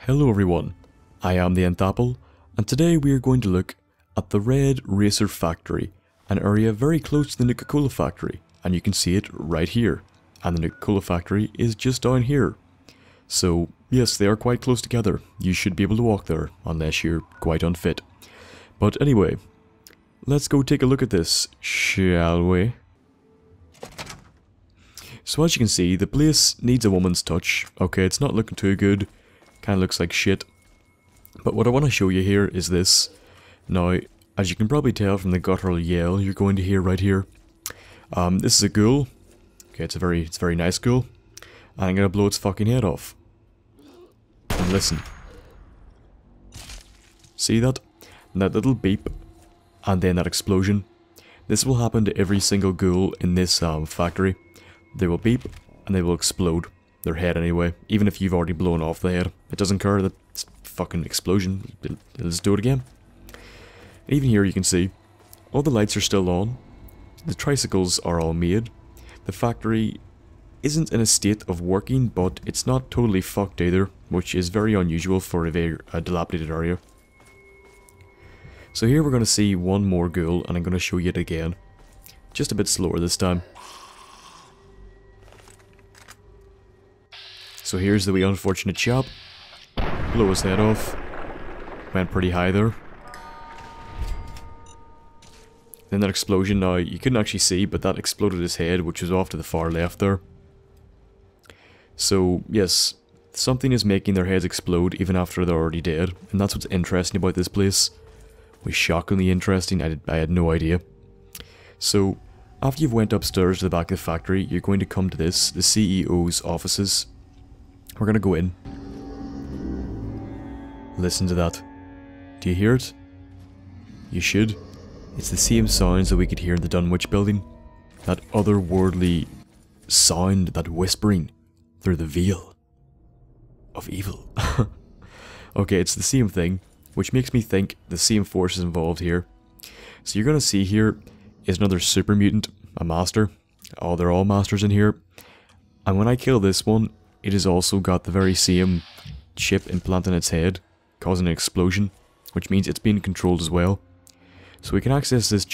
Hello everyone, I am TheNthApple, and today we are going to look at the Red Racer Factory, an area very close to the Nuka-Cola factory, and you can see it right here, and the Nuka-Cola factory is just down here. So yes, they are quite close together. You should be able to walk there, unless you're quite unfit. But anyway, let's go take a look at this, shall we? So as you can see, the place needs a woman's touch. Okay, it's not looking too good. Kind of looks like shit. But what I want to show you here is this. Now, as you can probably tell from the guttural yell you're going to hear right here, this is a ghoul. Okay, it's a very nice ghoul. And I'm going to blow its fucking head off. And listen. See that? And that little beep. And then that explosion. This will happen to every single ghoul in this factory. They will beep and they will explode. Their head anyway, even if you've already blown off the head. It doesn't care that it's fucking explosion. It'll just do it again. Even here you can see, all the lights are still on. The tricycles are all made. The factory isn't in a state of working, but it's not totally fucked either, which is very unusual for a dilapidated area. So here we're going to see one more ghoul, and I'm going to show you it again. Just a bit slower this time. So here's the wee unfortunate chap. Blow his head off. Went pretty high there. Then that explosion, now you couldn't actually see, but that exploded his head, which was off to the far left there. So yes, something is making their heads explode even after they're already dead, and that's what's interesting about this place. It was shockingly interesting. I had no idea. So after you've went upstairs to the back of the factory, you're going to come to this, the CEO's offices. We're gonna go in. Listen to that. Do you hear it? You should. It's the same sounds that we could hear in the Dunwich Building. That otherworldly sound, that whispering through the veil of evil. Okay, it's the same thing, which makes me think the same force is involved here. So you're gonna see here is another super mutant, a master. Oh, they're all masters in here. And when I kill this one, it has also got the very same chip implanted in its head, causing an explosion, which means it's being controlled as well. So we can access this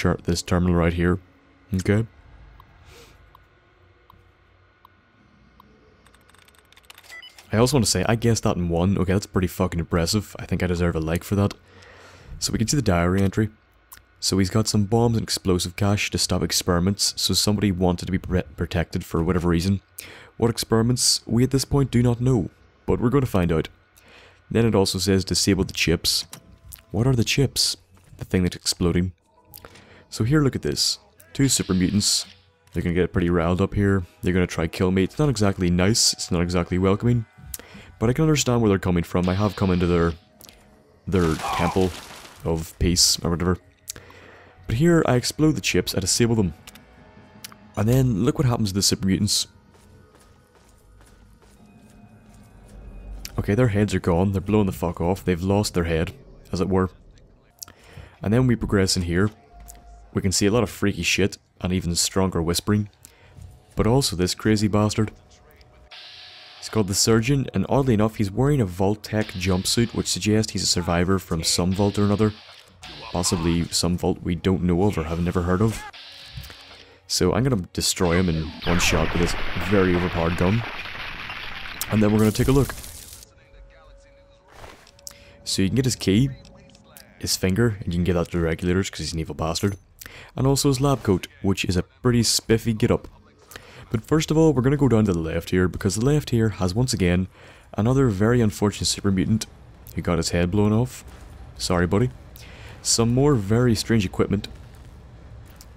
terminal right here. Okay. I also want to say, I guessed that in one. Okay, that's pretty fucking impressive. I think I deserve a like for that. So we can see the diary entry. So he's got some bombs and explosive cache to stop experiments, so somebody wanted to be protected for whatever reason. What experiments, we at this point do not know, but we're going to find out. Then it also says disable the chips. What are the chips? The thing that's exploding. So here, look at this. Two super mutants. They're going to get pretty riled up here. They're going to try kill me. It's not exactly nice, it's not exactly welcoming, but I can understand where they're coming from. I have come into their temple of peace, or whatever. But here, I explode the chips, I disable them. And then, look what happens to the super mutants. Okay, their heads are gone, they're blowing the fuck off, they've lost their head, as it were. And then we progress in here. We can see a lot of freaky shit, and even stronger whispering. But also this crazy bastard. He's called the Surgeon, and oddly enough, he's wearing a Vault-Tec jumpsuit, which suggests he's a survivor from some vault or another. Possibly some vault we don't know of or have never heard of. So I'm going to destroy him in one shot with this very overpowered gun. And then we're going to take a look. So you can get his key, his finger, and you can get that to the regulators because he's an evil bastard. And also his lab coat, which is a pretty spiffy get-up. But first of all, we're going to go down to the left here, because the left here has once again another very unfortunate super mutant who got his head blown off. Sorry, buddy. Some more very strange equipment.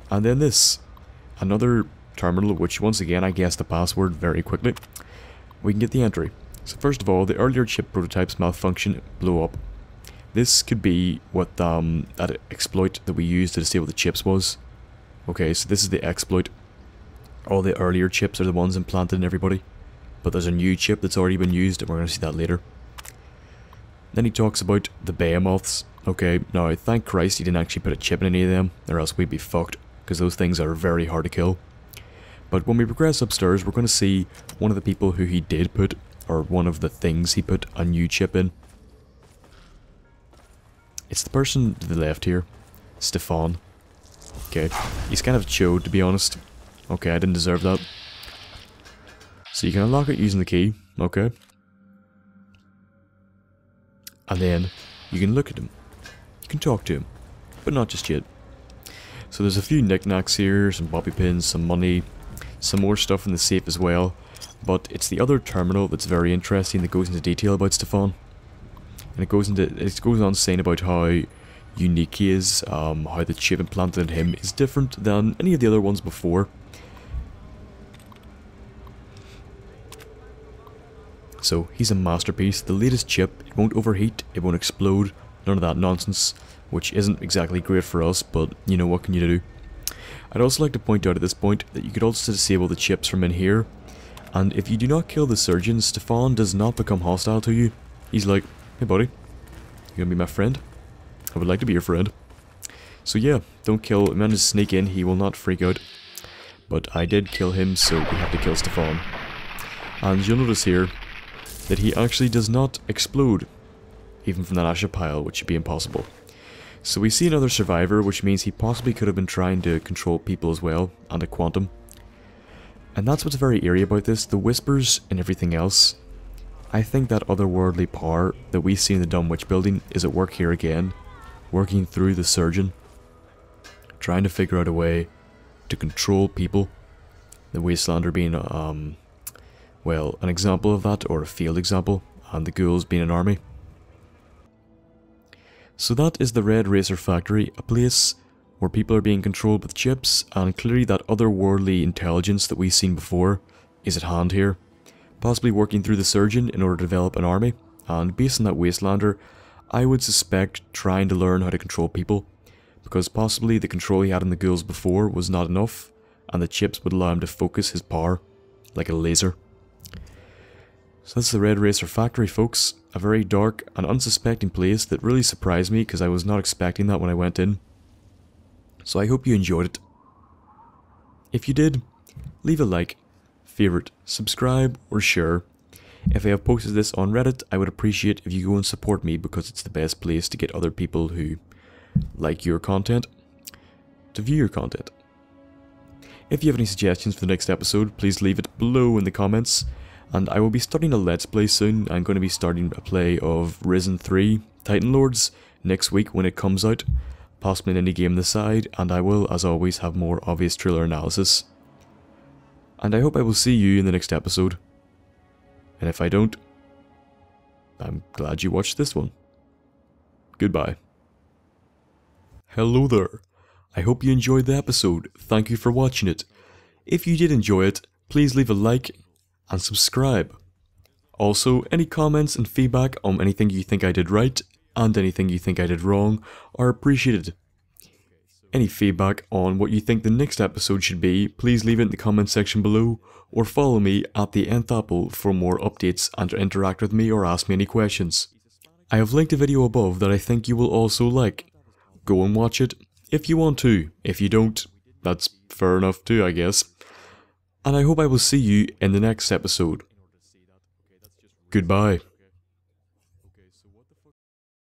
And then this. Another terminal, which once again I guessed the password very quickly. We can get the entry. So first of all, the earlier chip prototypes malfunction, blow up. This could be what that exploit that we used to disable the chips was. Okay, so this is the exploit. All the earlier chips are the ones implanted in everybody. But there's a new chip that's already been used, and we're going to see that later. Then he talks about the behemoths. Okay, now thank Christ he didn't actually put a chip in any of them, or else we'd be fucked, because those things are very hard to kill. But when we progress upstairs, we're going to see one of the people who he did put or one of the things he put a new chip in. It's the person to the left here, Stefan. Okay, he's kind of chode, to be honest. Okay, I didn't deserve that. So you can unlock it using the key, okay. And then you can look at him. You can talk to him, but not just yet. So there's a few knickknacks here, some bobby pins, some money, some more stuff in the safe as well. But it's the other terminal that's very interesting that goes into detail about Stefan. And it goes on saying about how unique he is, how the chip implanted in him is different than any of the other ones before. So he's a masterpiece, the latest chip. It won't overheat, it won't explode, none of that nonsense, which isn't exactly great for us, but you know, what can you do? I'd also like to point out at this point that you could also disable the chips from in here, and if you do not kill the surgeon, Stefan does not become hostile to you. He's like, hey buddy, you gonna be my friend? I would like to be your friend. So yeah, don't kill, if you manage to sneak in, he will not freak out. But I did kill him, so we have to kill Stefan. And you'll notice here that he actually does not explode, even from that ashes pile, which should be impossible. So we see another survivor, which means he possibly could have been trying to control people as well, and a quantum. And that's what's very eerie about this, the whispers and everything else. I think that otherworldly power that we see in the Dunwich Building is at work here again, working through the surgeon, trying to figure out a way to control people. The Wastelander being, well, an example of that, or a field example, and the ghouls being an army. So that is the Red Racer Factory, a place where people are being controlled with chips, and clearly that otherworldly intelligence that we've seen before is at hand here. Possibly working through the surgeon in order to develop an army, and based on that Wastelander, I would suspect trying to learn how to control people, because possibly the control he had in the ghouls before was not enough, and the chips would allow him to focus his power like a laser. So that's the Red Racer Factory, folks. A very dark and unsuspecting place that really surprised me because I was not expecting that when I went in. So I hope you enjoyed it. If you did, leave a like, favorite, subscribe, or share. If I have posted this on Reddit, I would appreciate if you go and support me because it's the best place to get other people who like your content to view your content. If you have any suggestions for the next episode, please leave it below in the comments. And I will be starting a Let's Play soon. I'm going to be starting a play of Risen 3 Titan Lords next week when it comes out. Possibly an indie game on the side, and I will, as always, have more obvious trailer analysis. And I hope I will see you in the next episode. And if I don't, I'm glad you watched this one. Goodbye. Hello there. I hope you enjoyed the episode. Thank you for watching it. If you did enjoy it, please leave a like and subscribe. Also, any comments and feedback on anything you think I did right and anything you think I did wrong are appreciated. Any feedback on what you think the next episode should be, please leave it in the comment section below, or follow me at TheNthApple for more updates and to interact with me or ask me any questions. I have linked a video above that I think you will also like. Go and watch it if you want to. If you don't, that's fair enough too, I guess. And I hope I will see you in the next episode. Goodbye.